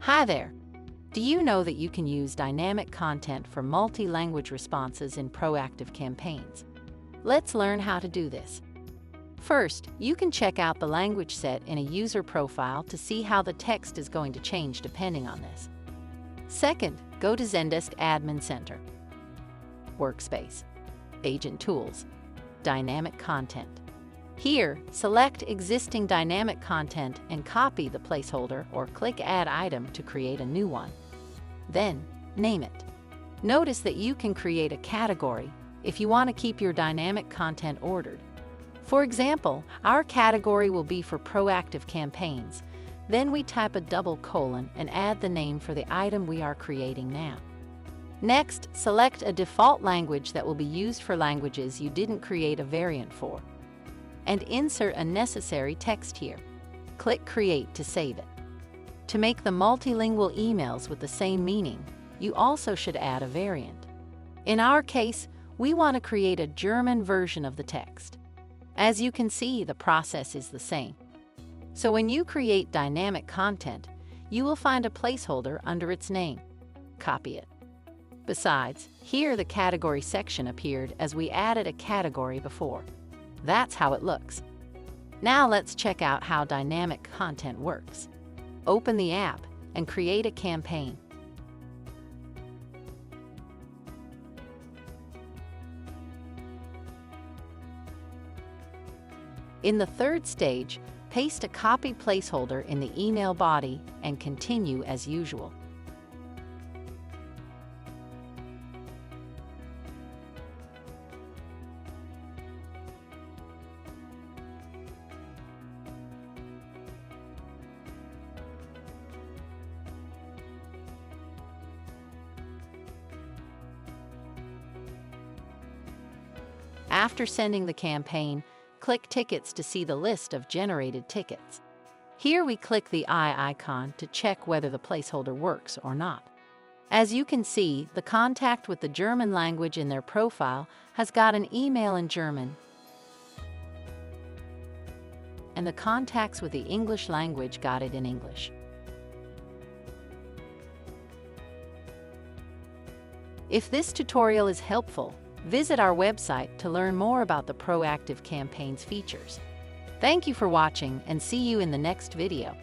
Hi there! Do you know that you can use dynamic content for multi-language responses in proactive campaigns? Let's learn how to do this. First, you can check out the language set in a user profile to see how the text is going to change depending on this. Second, go to Zendesk Admin Center, Workspace, Agent Tools, Dynamic Content. Here, select existing dynamic content and copy the placeholder or click Add Item to create a new one. Then, name it. Notice that you can create a category if you want to keep your dynamic content ordered. For example, our category will be for proactive campaigns. Then we type a double colon and add the name for the item we are creating now. Next, select a default language that will be used for languages you didn't create a variant for, and insert a necessary text here. Click Create to save it. To make the multilingual emails with the same meaning, you also should add a variant. In our case, we want to create a German version of the text. As you can see, the process is the same. So when you create dynamic content, you will find a placeholder under its name. Copy it. Besides, here the category section appeared as we added a category before. That's how it looks. Now let's check out how dynamic content works. Open the app and create a campaign. In the third stage, paste a copy placeholder in the email body and continue as usual. After sending the campaign, click Tickets to see the list of generated tickets. Here we click the eye icon to check whether the placeholder works or not. As you can see, the contact with the German language in their profile has got an email in German, and the contacts with the English language got it in English. If this tutorial is helpful, visit our website to learn more about the proactive campaigns features. Thank you for watching and see you in the next video.